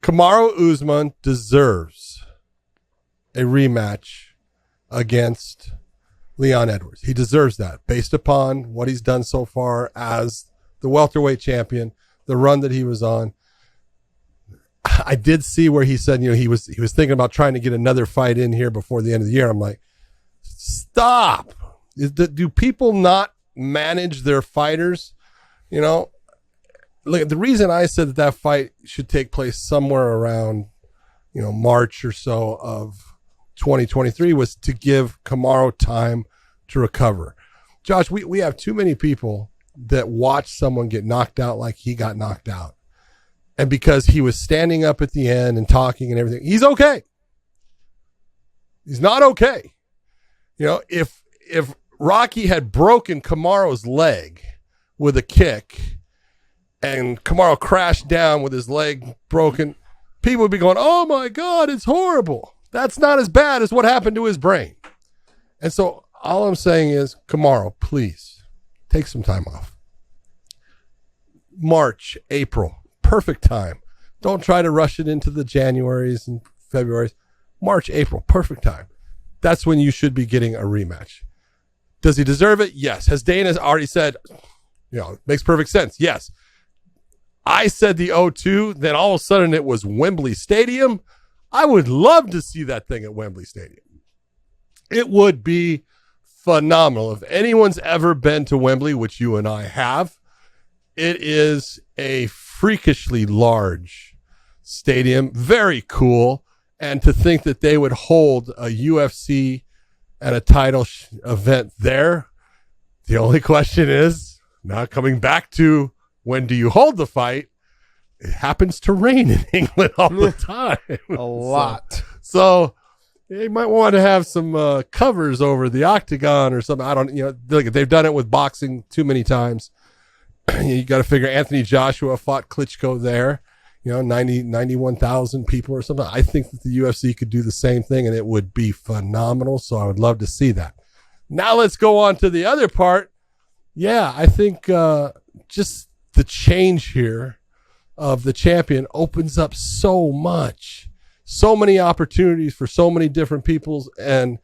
Kamaru Usman deserves a rematch against Leon Edwards. He deserves that based upon what he's done so far as the welterweight champion, the run that he was on. I did see where he said, he was thinking about trying to get another fight in here before the end of the year. I'm like, stop. Do people not manage their fighters? Look, the reason I said that fight should take place somewhere around, March or so of 2023 was to give Kamaru time to recover. Josh, we have too many people that watch someone get knocked out like he got knocked out. And because he was standing up at the end and talking and everything, he's okay. He's not okay. If Rocky had broken Kamaru's leg with a kick and Kamaru crashed down with his leg broken, people would be going, oh my God, it's horrible. That's not as bad as what happened to his brain. And so all I'm saying is, Kamaru, please take some time off. March, April, perfect time. Don't try to rush it into the Januaries and Februarys. March, April, perfect time. That's when you should be getting a rematch. Does he deserve it? Yes. Has Dana already said, it makes perfect sense? Yes. I said the 0-2, then all of a sudden it was Wembley Stadium. I would love to see that thing at Wembley Stadium. It would be phenomenal. If anyone's ever been to Wembley, which you and I have, it is a freakishly large stadium, very cool. And to think that they would hold a UFC and a title event there, the only question is, now coming back to when do you hold the fight, it happens to rain in England all the time. A lot. So you might want to have some covers over the octagon or something. I don't, look, they've done it with boxing too many times. You got to figure Anthony Joshua fought Klitschko there, 91,000 people or something. I think that the UFC could do the same thing and it would be phenomenal. So I would love to see that. Now let's go on to the other part. Yeah, I think just the change here of the champion opens up so much, so many opportunities for so many different peoples. And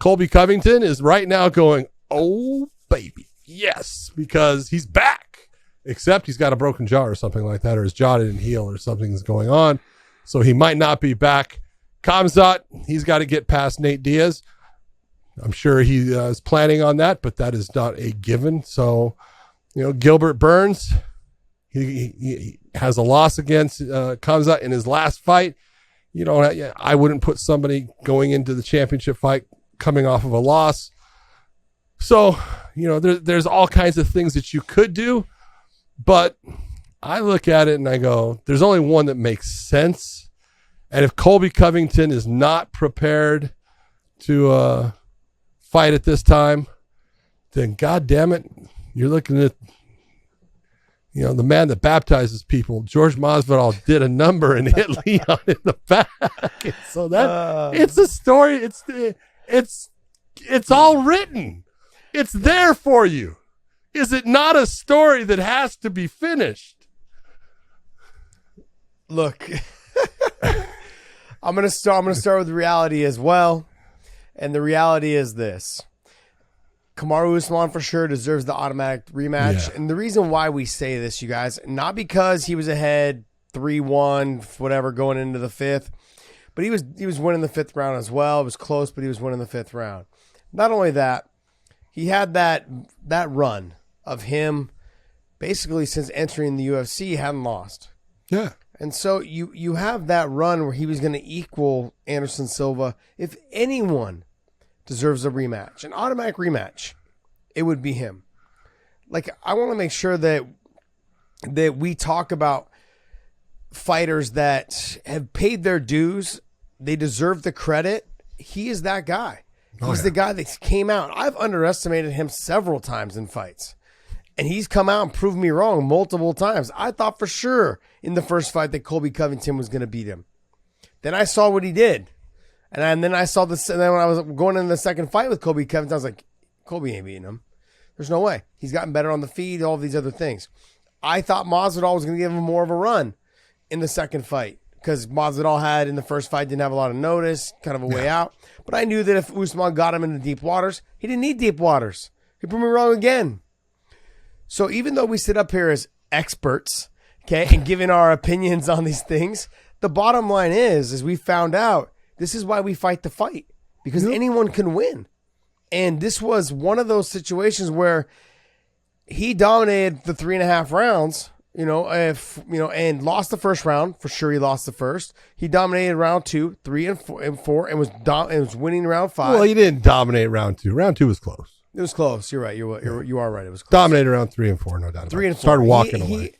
Colby Covington is right now going, oh, baby, yes, because he's back. Except he's got a broken jaw or something like that, or his jaw didn't heal or something's going on. So he might not be back. Khamzat, he's got to get past Nate Diaz. I'm sure he is planning on that, but that is not a given. So, Gilbert Burns, he has a loss against Khamzat in his last fight. I wouldn't put somebody going into the championship fight coming off of a loss. So, there's all kinds of things that you could do. But I look at it and I go, there's only one that makes sense. And if Colby Covington is not prepared to fight at this time, then God damn it, you're looking at, the man that baptizes people. George Masvidal did a number and hit Leon in the back. And so that it's a story. It's all written. It's there for you. Is it not a story that has to be finished? Look, I'm gonna start with reality as well, and the reality is this: Kamaru Usman for sure deserves the automatic rematch, and the reason why we say this, you guys, not because he was ahead 3-1, whatever, going into the fifth, but he was winning the fifth round as well. It was close, but he was winning the fifth round. Not only that, he had that run of him basically since entering the UFC, hadn't lost. Yeah. And so you have that run where he was going to equal Anderson Silva. If anyone deserves a rematch, an automatic rematch, it would be him. Like, I want to make sure that we talk about fighters that have paid their dues. They deserve the credit. He is that guy. He's the guy that came out. I've underestimated him several times in fights. And he's come out and proved me wrong multiple times. I thought for sure in the first fight that Colby Covington was going to beat him. Then I saw what he did. And then I saw this. And then when I was going into the second fight with Colby Covington, I was like, Colby ain't beating him. There's no way. He's gotten better on the feet, all of these other things. I thought Masvidal was going to give him more of a run in the second fight. because Masvidal had in the first fight didn't have a lot of notice, kind of a way out. But I knew that if Usman got him into deep waters, he didn't need deep waters. He proved me wrong again. So even though we sit up here as experts, okay, and giving our opinions on these things, the bottom line is we found out this is why we fight the fight, because anyone can win. And this was one of those situations where he dominated the 3.5 rounds, and lost the first round. For sure, he lost the first. He dominated round 2, 3, and 4, and was winning round 5. Well, he didn't dominate round 2. Round 2 was close. It was close. You're right. You are right. It was close. Dominated round 3 and 4, no doubt. 3 and 4. Started walking away.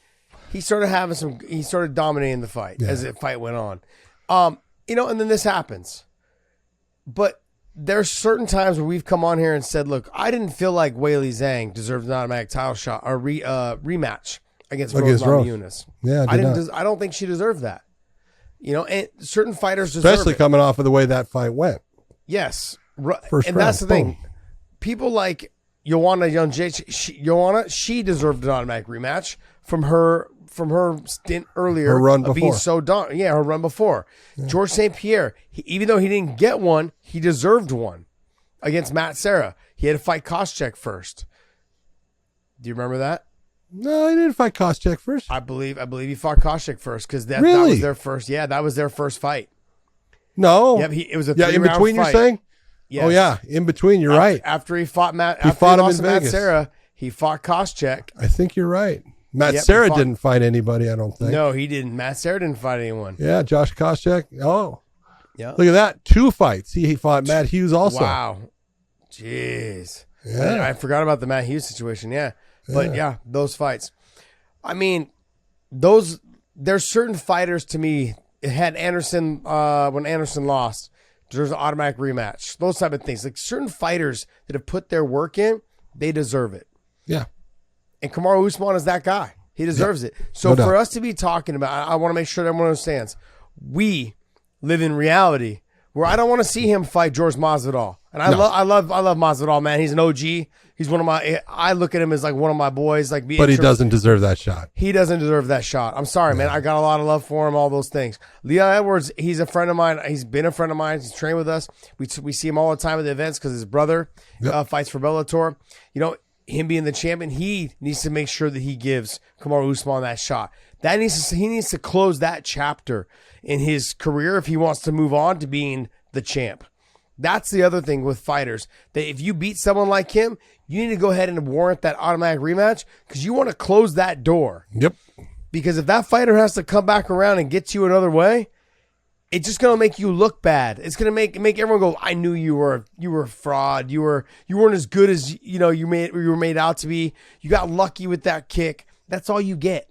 He started having some. He started dominating the fight as the fight went on. And then this happens. But there's certain times where we've come on here and said, "Look, I didn't feel like Weili Zhang deserved an automatic title shot or rematch against Rose Namajunas. Yeah, I don't think she deserved that. And certain fighters deserve especially it. coming off of the way that fight went. Yes, First and round, that's the thing. People like Joanna Jędrzejczyk, she deserved an automatic rematch from her stint earlier. Her run of being before. her run before. Yeah. George St. Pierre, even though he didn't get one, he deserved one against Matt Serra. He had to fight Koscheck first. Do you remember that? No, he didn't fight Koscheck first. I believe he fought Koscheck first because that was their first. Yeah, that was their first fight. No. Yep, it was a in between. fight. You're saying? Yes. Oh yeah, in between. You're right. After he fought Matt, he fought him in Matt Vegas. Serra, he fought Koscheck. I think you're right. Matt Serra didn't fight anybody. I don't think. No, he didn't. Matt Serra didn't fight anyone. Yeah, Josh Koscheck. Oh, yeah. Look at that. 2 fights. He fought Matt Hughes also. Wow. Jeez. Yeah. I forgot about the Matt Hughes situation. Yeah. But yeah, those fights. I mean, there's certain fighters to me. It had Anderson when Anderson lost. There's an automatic rematch. Those type of things. Like certain fighters that have put their work in, they deserve it. Yeah. And Kamaru Usman is that guy. He deserves it. So for us to be talking about, I want to make sure that everyone understands, we live in reality where I don't want to see him fight George Masvidal. And I love Masvidal, man. He's an OG. He's one of my. I look at him as like one of my boys. But he doesn't deserve that shot. He doesn't deserve that shot. I'm sorry, man. I got a lot of love for him. All those things. Leon Edwards, he's a friend of mine. He's been a friend of mine. He's trained with us. We see him all the time at the events because his brother fights for Bellator. Him being the champion, he needs to make sure that he gives Kamaru Usman that shot. He needs to close that chapter in his career if he wants to move on to being the champ. That's the other thing with fighters, that if you beat someone like him, you need to go ahead and warrant that automatic rematch because you want to close that door. Yep. Because if that fighter has to come back around and get you another way, it's just gonna make you look bad. It's gonna make everyone go, "I knew you were a fraud. You weren't as good as you were made out to be. You got lucky with that kick." That's all you get.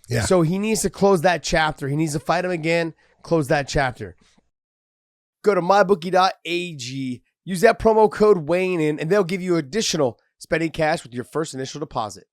Yeah. So he needs to close that chapter. He needs to fight him again. Close that chapter. Go to mybookie.ag. Use that promo code Wayne and they'll give you additional spending cash with your first initial deposit.